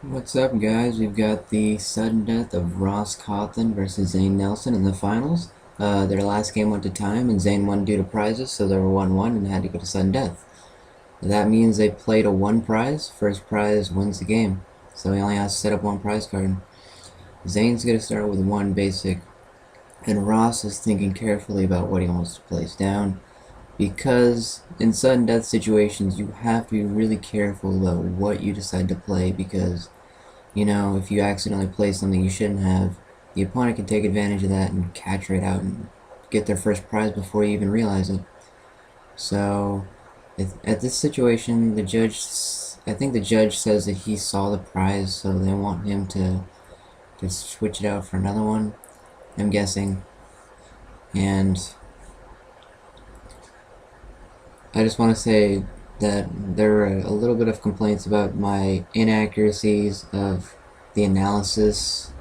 What's up, guys? We've got the sudden death of Cawthon versus Zane Nelson in the finals. Their last game went to time, and Zane won due to prizes, so they were 1-1 and had to go to sudden death. That means they played a one prize. First prize wins the game, so he only has to set up one prize card. Zane's going to start with one basic, and Ross is thinking carefully about what he wants to place down, because in sudden death situations you have to be really careful about what you decide to play, because you know, if you accidentally play something you shouldn't have, the opponent can take advantage of that and catch right out and get their first prize before you even realize it. So at this situation, I think the judge says that he saw the prize, so they want him to switch it out for another one, I'm guessing. And I just want to say that there are a little bit of complaints about my inaccuracies of the analysis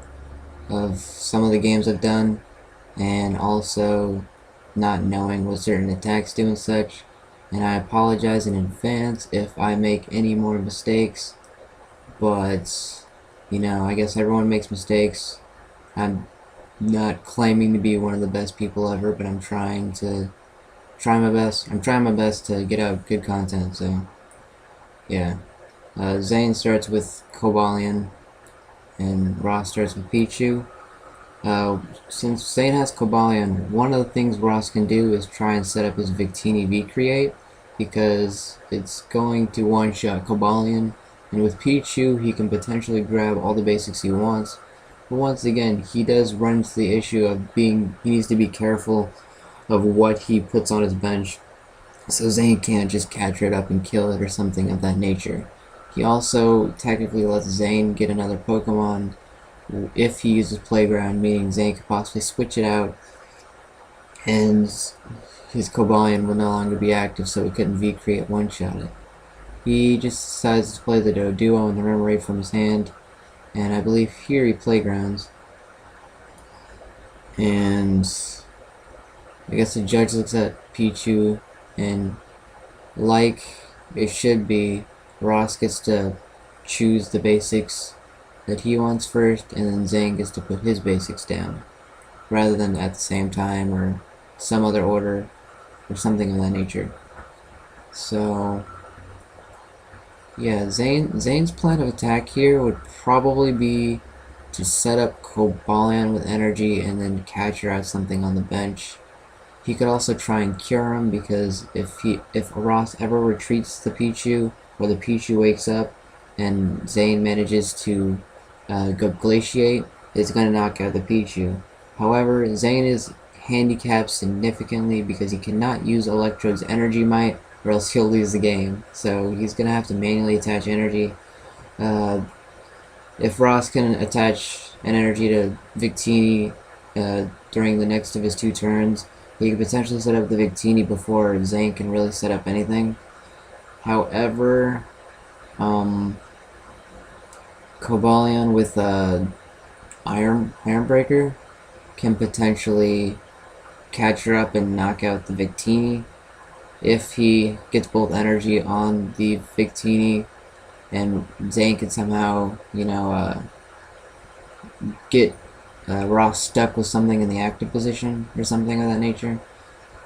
of some of the games I've done, and also not knowing what certain attacks do and such, and I apologize in advance if I make any more mistakes, but you know, I guess everyone makes mistakes. I'm not claiming to be one of the best people ever, but I'm trying my best to get out good content, so yeah. Zane starts with Cobalion, and Ross starts with Pichu. Since Zane has Cobalion, one of the things Ross can do is try and set up his Victini V-Create, because it's going to one-shot Cobalion, and with Pichu he can potentially grab all the basics he wants, but once again he does run into the issue of he needs to be careful of what he puts on his bench, so Zane can't just catch it up and kill it or something of that nature. He also technically lets Zane get another Pokemon if he uses Playground, meaning Zane could possibly switch it out and his Cobalion will no longer be active, so he couldn't V-Create one-shot it. He just decides to play the Doduo and the Remoraid from his hand, and I believe here he Playgrounds. And I guess the judge looks at Pichu, and like it should be, Ross gets to choose the basics that he wants first, and then Zane gets to put his basics down, rather than at the same time or some other order or something of that nature. So yeah, Zane's plan of attack here would probably be to set up Cobalion with energy and then catch her out something on the bench. He could also try and cure him, because if Ross ever retreats the Pichu, or the Pichu wakes up and Zane manages to go Glaciate, it's going to knock out the Pichu. However, Zane is handicapped significantly because he cannot use Electrode's Energy Might, or else he'll lose the game. So he's going to have to manually attach energy. If Ross can attach an energy to Victini during the next of his 2 turns, he could potentially set up the Victini before Zane can really set up anything. However, Cobalion with Iron Breaker can potentially catch her up and knock out the Victini if he gets both energy on the Victini, and Zane can somehow, you know, get Ross stuck with something in the active position or something of that nature.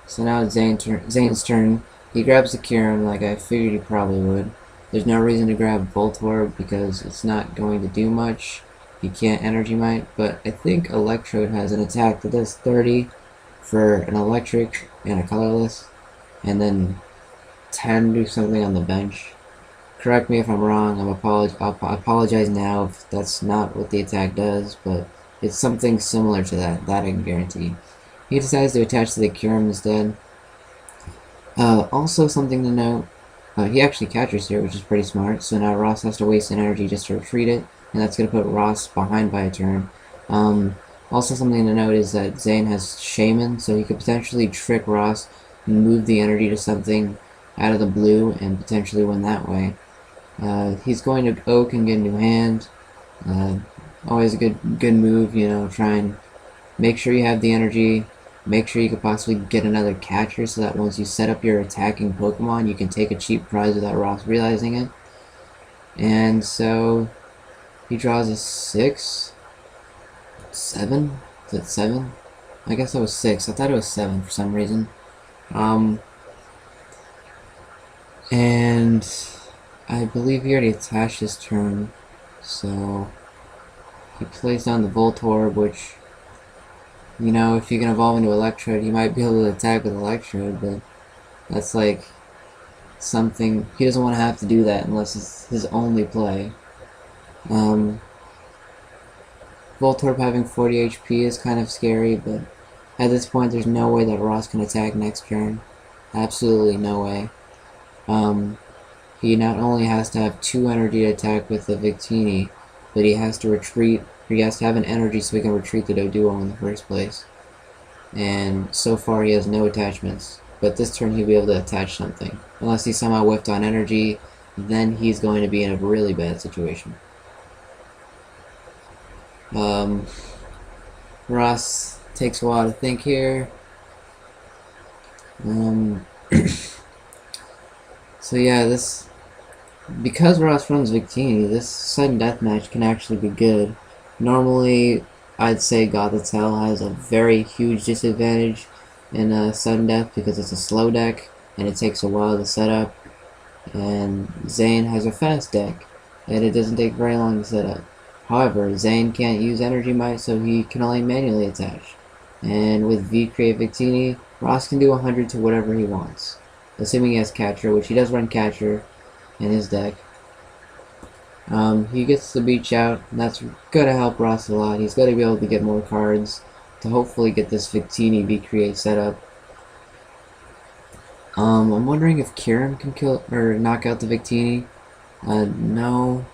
So now it's Zane's turn. He grabs the Kyurem like I figured he probably would. There's no reason to grab Voltorb because it's not going to do much. He can't Energy Might, but I think Electrode has an attack that does 30 for an electric and a colorless, and then 10 do something on the bench. Correct me if I'm wrong. I'll apologize now if that's not what the attack does, but it's something similar to that I can guarantee. He decides to attach to the Kyurem instead. Also something to note, he actually catches here, which is pretty smart, so now Ross has to waste an energy just to retreat it, and that's going to put Ross behind by a turn. Also something to note is that Zane has Shaman, so he could potentially trick Ross and move the energy to something out of the blue and potentially win that way. He's going to Oak and get a new hand. Always a good move, you know, try and make sure you have the energy make sure you could possibly get another catcher so that once you set up your attacking Pokemon, you can take a cheap prize without Ross realizing it. And so he draws a 6, 7. Is it 7? I guess that was 6. I thought it was 7 for some reason. And I believe he already attached his turn, so he plays down the Voltorb, which, you know, if you can evolve into Electrode, he might be able to attack with Electrode, but that's like something, he doesn't want to have to do that unless it's his only play. Voltorb having 40 HP is kind of scary, but at this point there's no way that Ross can attack next turn. Absolutely no way. He not only has to have 2 energy to attack with the Victini, but he has to retreat, or he has to have an energy so he can retreat the Doduo in the first place. And so far he has no attachments, but this turn he'll be able to attach something. Unless he somehow whiffed on energy, then he's going to be in a really bad situation. Ross takes a while to think here. So yeah, because Ross runs Victini, this sudden death match can actually be good. Normally, I'd say Gothitelle has a very huge disadvantage in sudden death because it's a slow deck and it takes a while to set up. And Zane has a fast deck and it doesn't take very long to set up. However, Zane can't use Energy Might, so he can only manually attach. And with V-Create Victini, Ross can do 100 to whatever he wants, assuming he has Catcher, which he does run Catcher in his deck. He gets the Beach out, and that's going to help Ross a lot. He's going to be able to get more cards to hopefully get this Victini V-Create set up. I'm wondering if Kyurem can kill or knock out the Victini. No.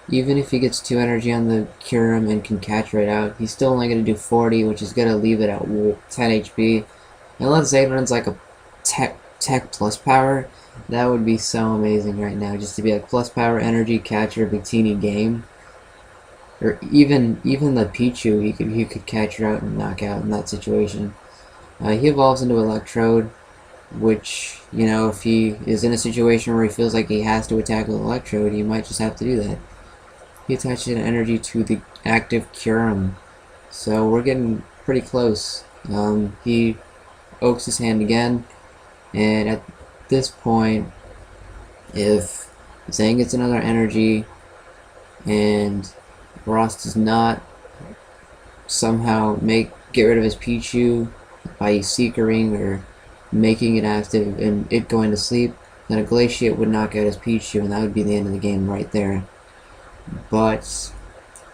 Even if he gets 2 energy on the Kyurem and can catch right out, he's still only going to do 40, which is going to leave it at 10 HP. Unless Zane runs like a tech plus power, that would be so amazing right now, just to be like plus power, energy, catcher, Victini game. Or even the Pichu, he could catch out and knock out in that situation. He evolves into Electrode, which, you know, if he is in a situation where he feels like he has to attack with Electrode, he might just have to do that. He attaches an energy to the active Kyurem, so we're getting pretty close. He oaks his hand again, and at this point, if Zane gets another energy and Ross does not somehow get rid of his Pichu by Seekering or making it active and it going to sleep, then a Glaciate would knock out his Pichu, and that would be the end of the game right there. But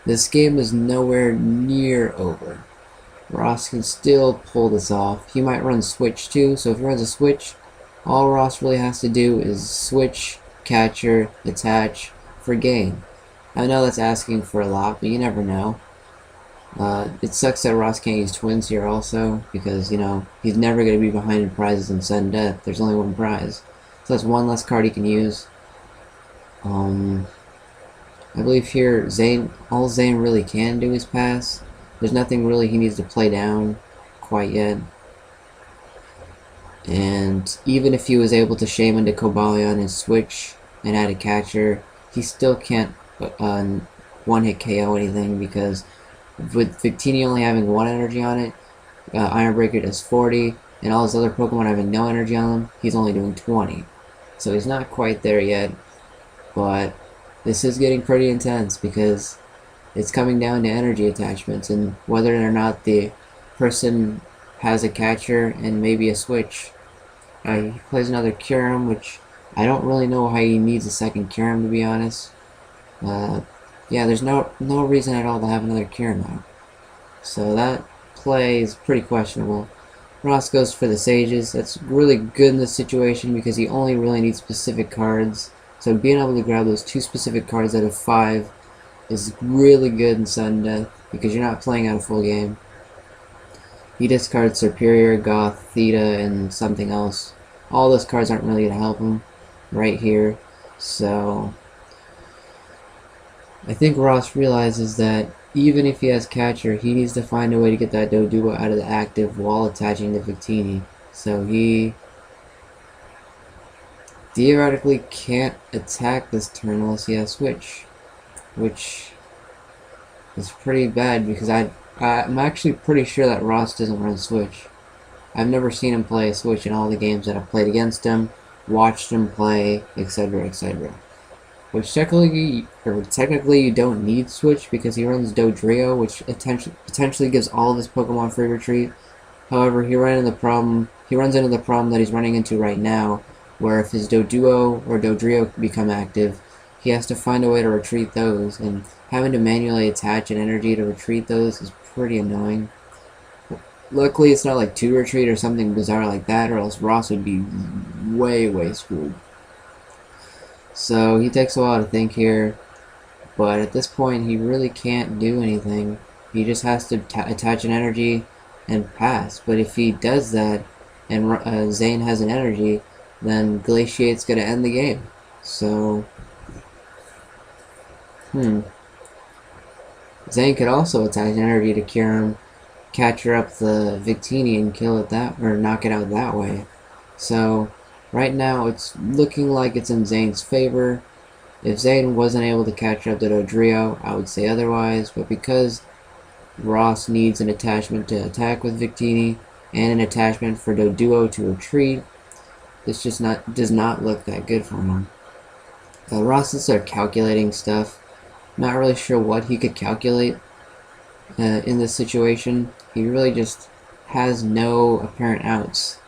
this game is nowhere near over. Ross can still pull this off. He might run Switch too, so if he runs a Switch, all Ross really has to do is Switch, Catcher, Attach for game. I know that's asking for a lot, but you never know. It sucks that Ross can't use Twins here also, because, you know, he's never going to be behind in prizes in sudden death. There's only one prize. So that's one less card he can use. I believe here, all Zane really can do is pass. There's nothing really he needs to play down quite yet. And even if he was able to shame into Cobalion and switch and add a catcher, he still can't one-hit KO anything, because with Victini only having 1 energy on it, Iron Breaker does 40, and all his other Pokemon having no energy on them, he's only doing 20. So he's not quite there yet, but this is getting pretty intense because it's coming down to energy attachments and whether or not the person has a catcher and maybe a switch. He plays another Kyurem, which I don't really know how he needs a second Kyurem, to be honest. Yeah, there's no reason at all to have another Kyurem out. So that play is pretty questionable. Ross goes for the Sages. That's really good in this situation because he only really needs specific cards. So being able to grab those 2 specific cards out of 5 is really good in sudden death because you're not playing out a full game. He discards Superior, Goth, Theta, and something else. All those cards aren't really going to help him right here. So I think Ross realizes that even if he has catcher, he needs to find a way to get that Doduo out of the active while attaching the Victini. So he theoretically can't attack this turn unless he has switch, which is pretty bad because I'm actually pretty sure that Ross doesn't run switch. I've never seen him play a switch in all the games that I've played against him, watched him play, etc., etc. Which technically you don't need switch because he runs Dodrio, which potentially gives all of his Pokemon free retreat. However, he runs into the problem that he's running into right now, where if his Doduo or Dodrio become active, he has to find a way to retreat those, and having to manually attach an energy to retreat those is pretty annoying. Luckily, it's not like 2 retreat or something bizarre like that, or else Ross would be way screwed. So he takes a while to think here, but at this point he really can't do anything. He just has to attach an energy and pass. But if he does that and Zane has an energy, then Glaciate's going to end the game. So, Zane could also attach energy to cure him, capture up the Victini and kill it or knock it out that way. So, right now it's looking like it's in Zane's favor. If Zane wasn't able to catch up to Dodrio, I would say otherwise, but because Ross needs an attachment to attack with Victini and an attachment for Doduo to retreat, this just does not look that good for him. Ross is calculating stuff. Not really sure what he could calculate in this situation. He really just has no apparent outs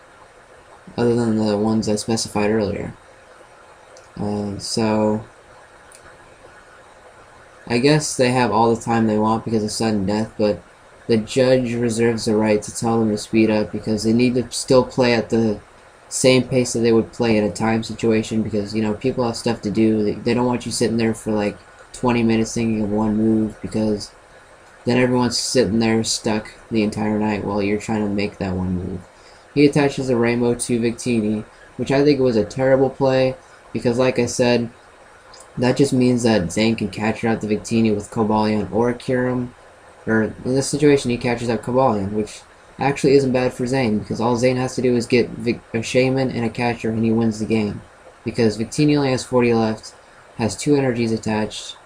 other than the ones I specified earlier. So I guess they have all the time they want because of sudden death, but the judge reserves the right to tell them to speed up because they need to still play at the same pace that they would play in a time situation, because people have stuff to do. They don't want you sitting there for like 20 minutes thinking of one move, because then everyone's sitting there stuck the entire night while you're trying to make that one move. He attaches a Rainbow to Victini, which I think was a terrible play, because like I said, that just means that Zane can capture out the Victini with Cobalion or Kyurem, or in this situation he catches out Cobalion, which actually isn't bad for Zane, because all Zane has to do is get a Shaman and a catcher and he wins the game, because Victini only has 40 left, has 2 energies attached.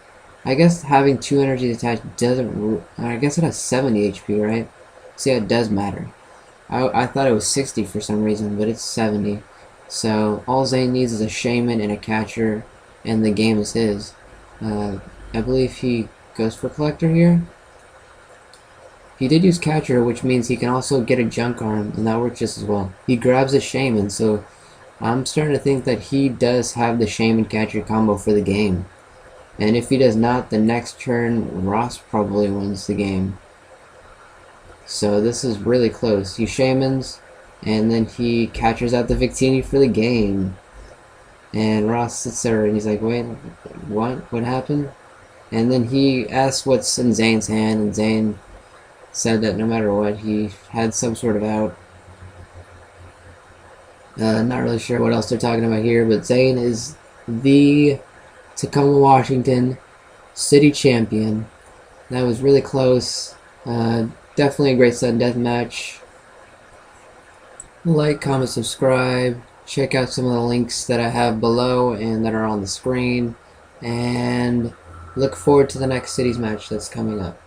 I guess having 2 energies attached doesn't... I guess it has 70 HP, right? See, it does matter. I thought it was 60 for some reason, but it's 70. So all Zane needs is a Shaman and a catcher, and the game is his. I believe he goes for Collector here. He did use catcher, which means he can also get a Junk Arm, and that works just as well. He grabs a Shaman, so I'm starting to think that he does have the Shaman catcher combo for the game. And if he does not, the next turn Ross probably wins the game. So this is really close. He Shamans, and then he catchers out the Victini for the game. And Ross sits there and he's like, wait, what? What happened? And then he asks what's in Zane's hand, and Zane said that no matter what, he had some sort of out. Not really sure what else they're talking about here, but Zane is the Tacoma, Washington city champion. That was really close. Definitely a great sudden death match. Like, comment, subscribe. Check out some of the links that I have below and that are on the screen. And look forward to the next cities match that's coming up.